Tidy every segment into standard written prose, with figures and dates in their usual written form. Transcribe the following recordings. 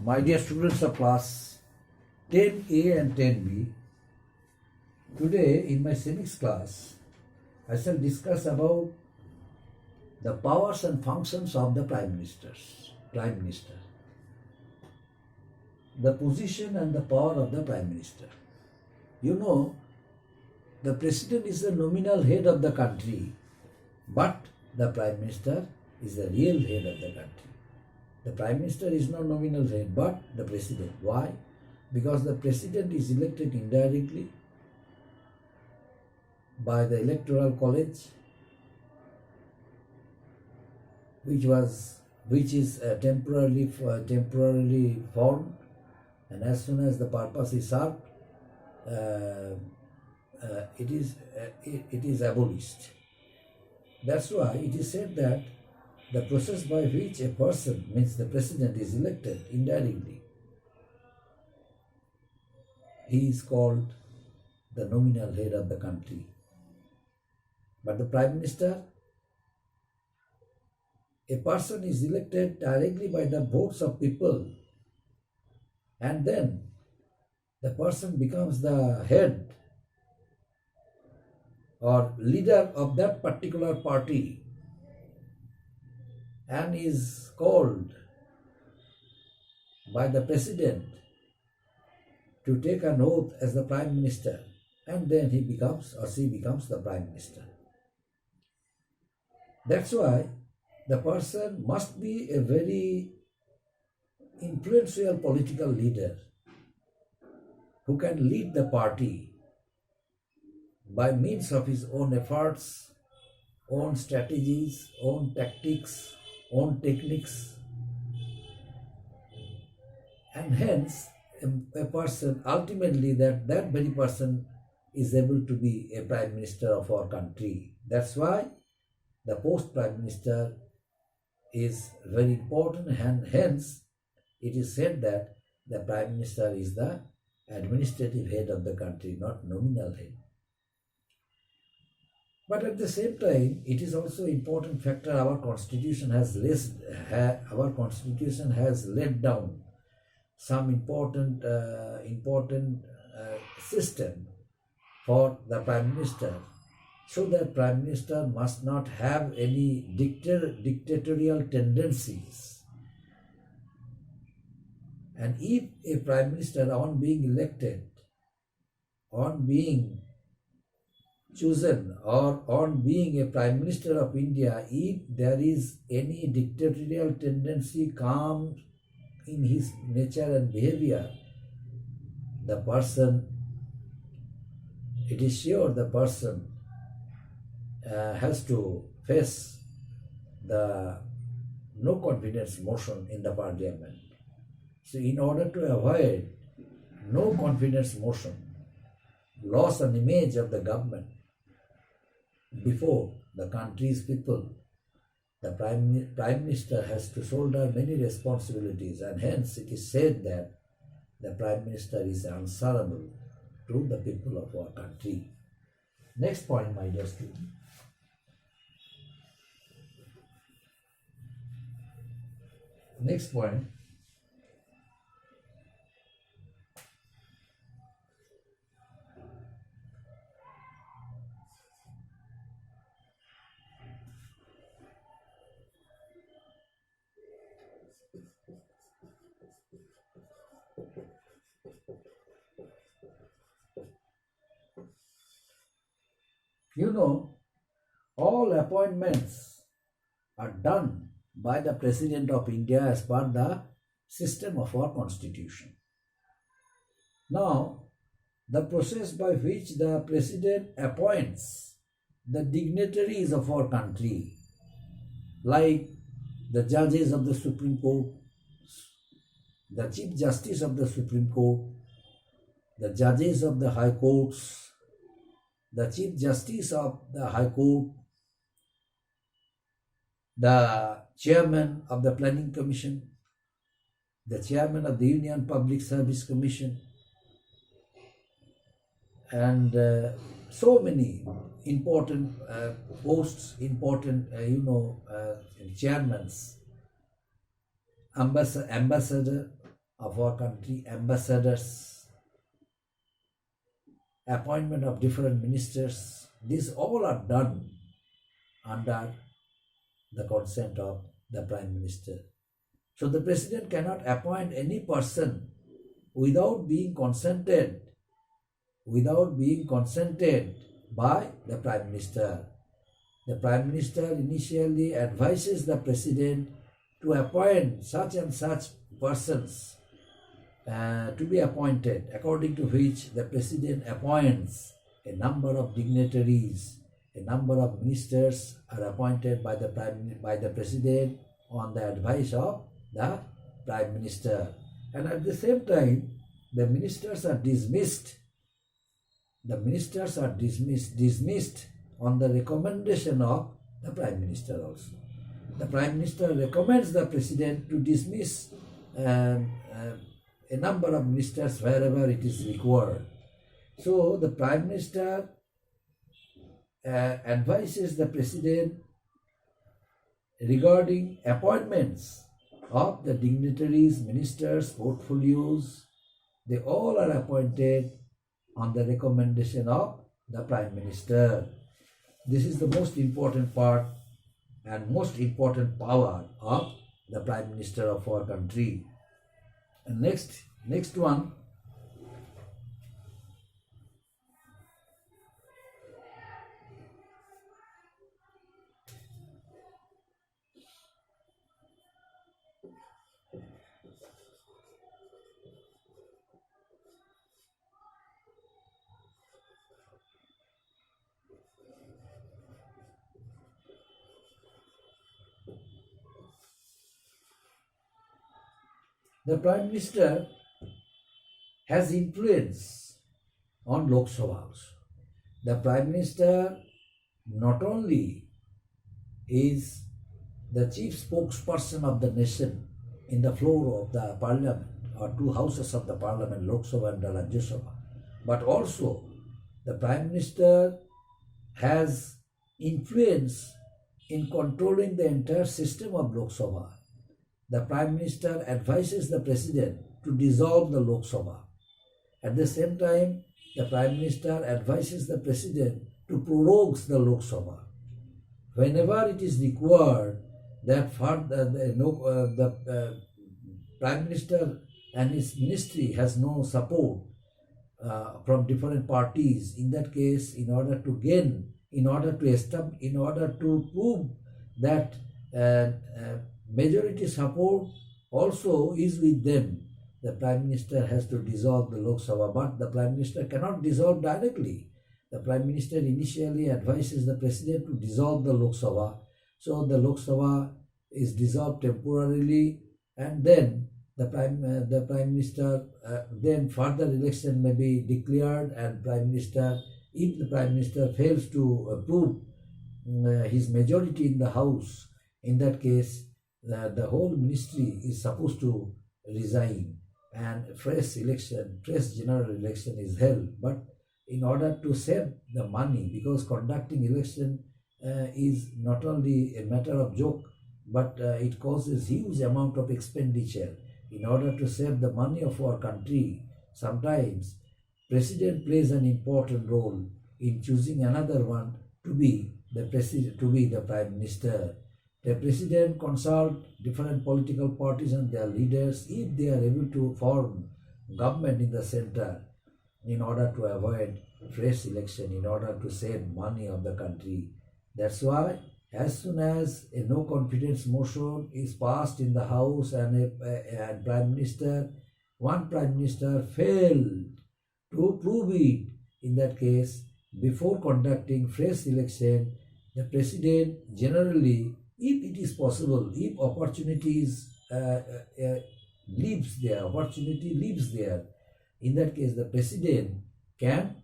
My dear students of class 10A and 10B, today in my civics class, I shall discuss about the powers and functions of the Prime Minister. The position and the power of the Prime Minister. You know, the President is the nominal head of the country, but the Prime Minister is the real head of the country. The Prime Minister is not nominal head, but the President. Why? Because the President is elected indirectly by the Electoral College, which is temporarily formed, and as soon as the purpose is served, it is abolished. That's why it is said that the process by which a person, means the President, is elected indirectly, he is called the nominal head of the country. But the Prime Minister, a person is elected directly by the votes of people, and then the person becomes the head or leader of that particular party and is called by the President to take an oath as the Prime Minister, and then he becomes or she becomes the Prime Minister. That's why the person must be a very influential political leader who can lead the party by means of his own efforts, own strategies, own tactics, own techniques, and hence a person, ultimately that very person is able to be a Prime Minister of our country. That's why the post Prime Minister is very important, and hence it is said that the Prime Minister is the administrative head of the country, not nominal head. But at the same time, it is also an important factor. Our Constitution has laid down some important system for the Prime Minister, so that Prime Minister must not have any dictatorial tendencies. And if a Prime Minister, on being elected, on being chosen, or on being a Prime Minister of India, if there is any dictatorial tendency comes in his nature and behavior, the person, it is sure the person has to face the no confidence motion in the parliament. So in order to avoid no confidence motion, loss an image of the government before the country's people, the Prime Minister has to shoulder many responsibilities, and hence it is said that the Prime Minister is answerable to the people of our country. Next point, my dear student. Next point. You know, all appointments are done by the President of India as per the system of our Constitution. Now, the process by which the President appoints the dignitaries of our country, like the judges of the Supreme Court, the Chief Justice of the Supreme Court, the judges of the High Courts, the Chief Justice of the High Court, the Chairman of the Planning Commission, the Chairman of the Union Public Service Commission, and so many important posts, important, chairmans, ambassador, of our country, ambassadors, appointment of different ministers, these all are done under the consent of the Prime Minister. So the President cannot appoint any person without being consented by the Prime Minister. The Prime Minister initially advises the President to appoint such and such persons to be appointed, according to which the President appoints a number of dignitaries, a number of ministers are appointed by the President on the advice of the Prime Minister. And at the same time, the ministers are dismissed. The ministers are dismissed on the recommendation of the Prime Minister also. The Prime Minister recommends the President to dismiss a number of ministers wherever it is required. So the Prime Minister advises the President regarding appointments of the dignitaries, ministers, portfolios. They all are appointed on the recommendation of the Prime Minister. This is the most important part and most important power of the Prime Minister of our country. And next one, the Prime Minister has influence on Lok Sabha also. The Prime Minister not only is the chief spokesperson of the nation in the floor of the parliament or two houses of the parliament, Lok Sabha and the Rajya Sabha, but also the Prime Minister has influence in controlling the entire system of Lok Sabha. The Prime Minister advises the President to dissolve the Lok Sabha. At the same time, the Prime Minister advises the President to prorogue the Lok Sabha. Whenever it is required that the Prime Minister and his ministry has no support from different parties, in that case, in order to prove that majority support also is with them, the Prime Minister has to dissolve the Lok Sabha, but the Prime Minister cannot dissolve directly. The Prime Minister initially advises the President to dissolve the Lok Sabha. So the Lok Sabha is dissolved temporarily, and then the Prime Minister, then further election may be declared, and if the Prime Minister fails to prove his majority in the House, in that case, the whole ministry is supposed to resign and fresh general election is held. But in order to save the money, because conducting election is not only a matter of joke, but it causes huge amount of expenditure. In order to save the money of our country, sometimes President plays an important role in choosing another one to be the Prime Minister. The President consult different political parties and their leaders if they are able to form government in the center in order to avoid fresh election, in order to save money of the country. That's why as soon as a no confidence motion is passed in the House and one Prime Minister failed to prove it, in that case, before conducting fresh election, the President generally, if it is possible, if opportunity leaves there, in that case the President can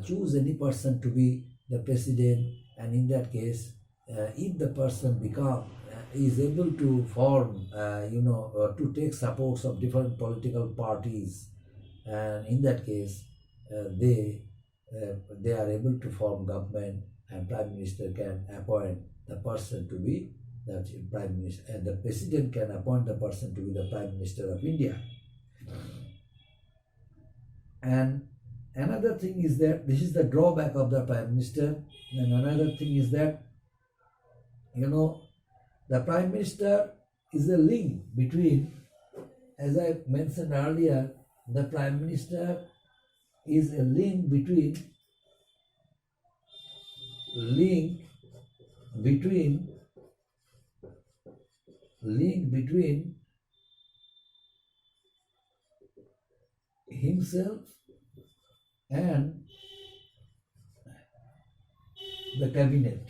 choose any person to be the President, and in that case, if the person is able to form, to take supports of different political parties, and in that case, they are able to form government, and Prime Minister can appoint the person to be that Prime Minister and the President can appoint the person to be the Prime Minister of India. And another thing is that this is the drawback of the Prime Minister. And another thing is that, the Prime Minister is a link between, as I mentioned earlier, the Prime Minister is a link between himself and the cabinet.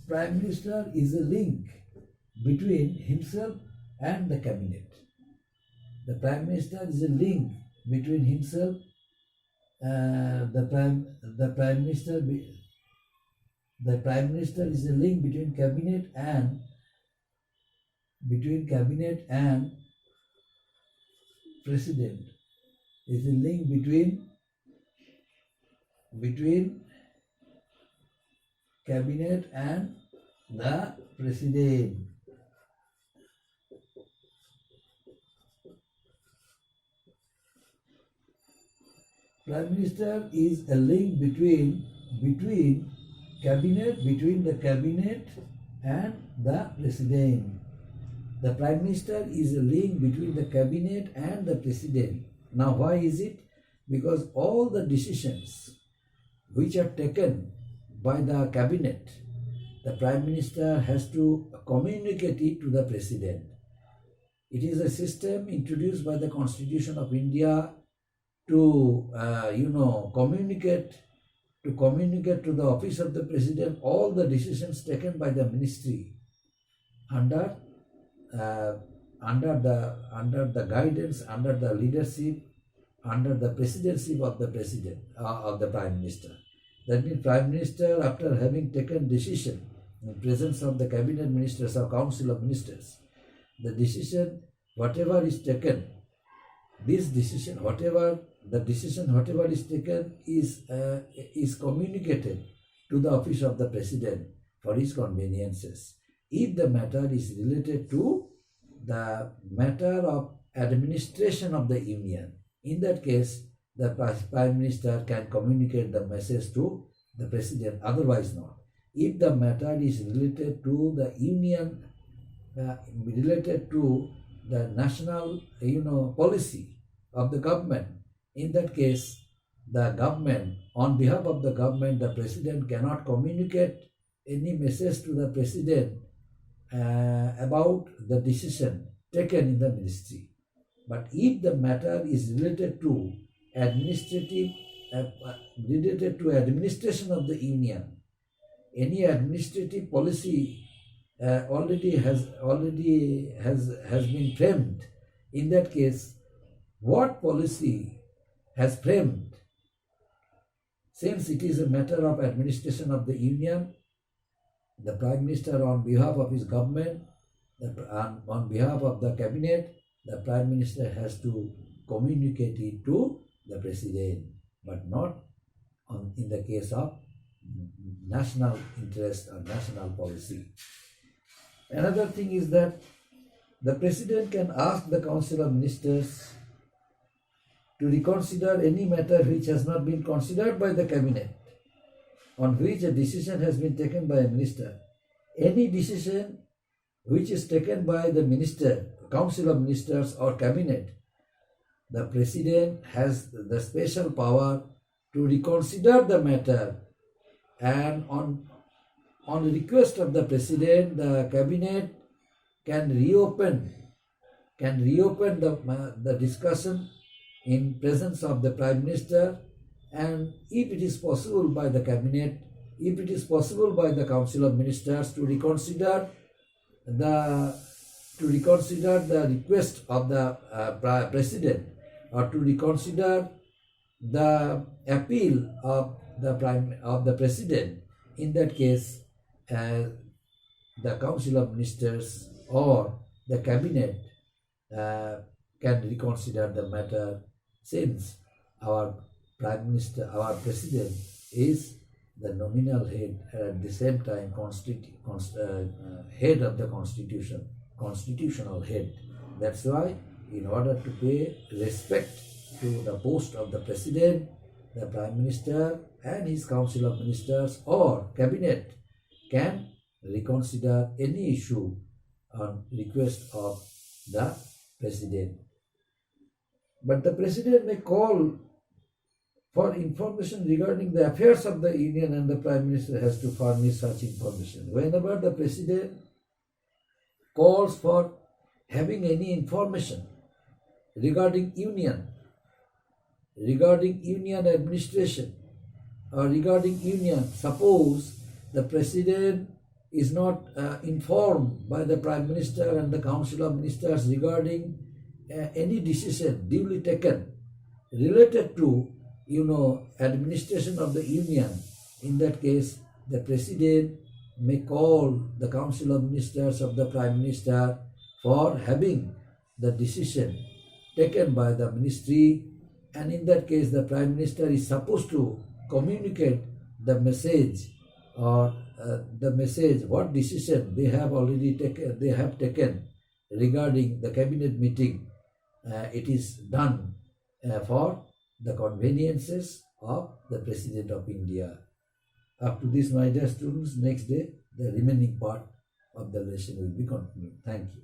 Prime Minister is a link between himself and the cabinet. The Prime Minister is a link between himself, the Prime Minister is a link between cabinet and president. Is a link between cabinet and the president. Prime Minister is a link between the cabinet and the president. The Prime Minister is a link between the cabinet and the president. Now why is it? Because all the decisions which are taken by the cabinet, the Prime Minister has to communicate it to the president. It is a system introduced by the Constitution of India to communicate to the office of the president all the decisions taken by the ministry under the guidance, under the leadership, under the presidency of the president of the Prime Minister. That means Prime Minister, after having taken decision in presence of the cabinet ministers or council of ministers, the decision whatever is taken, whatever is taken is communicated to the office of the president for his conveniences. If the matter is related to the matter of administration of the union, in that case, the Prime Minister can communicate the message to the president, otherwise not. If the matter is related to the union, related to the national policy of the government, in that case, the government, on behalf of the government, the president cannot communicate any message to the president about the decision taken in the ministry. But if the matter is related to administration of the union, any administrative policy already has been framed. In that case, what policy has framed? Since it is a matter of administration of the union, the Prime Minister, on behalf of his government, on behalf of the cabinet, the Prime Minister has to communicate it to the president, but not in the case of national interest or national policy. Another thing is that the president can ask the council of ministers to reconsider any matter which has not been considered by the cabinet, on which a decision has been taken by a minister. Any decision which is taken by the minister, council of ministers or cabinet, the president has the special power to reconsider the matter, and on request of the president, the cabinet can reopen the discussion in presence of the Prime Minister, and if it is possible by the cabinet, if it is possible by the council of ministers to reconsider the request of the president, or to reconsider the appeal of the president, in that case the council of ministers or the cabinet can reconsider the matter, since our Prime Minister, our President is the nominal head and at the same time head of the constitutional head. That's why, in order to pay respect to the post of the president, the prime minister and his council of ministers or cabinet can reconsider any issue on request of the president. But the president may call for information regarding the affairs of the union and the prime minister has to furnish such information. Whenever the president calls for having any information regarding union administration or regarding union, suppose the president is not informed by the prime minister and the council of ministers regarding any decision duly taken related to administration of the union, in that case the president may call the council of ministers of the prime minister for having the decision taken by the ministry, and in that case the prime minister is supposed to communicate the message or what decision they have taken regarding the cabinet meeting. It is done for the conveniences of the President of India. Up to this, my dear students, next day the remaining part of the lesson will be continued. Thank you.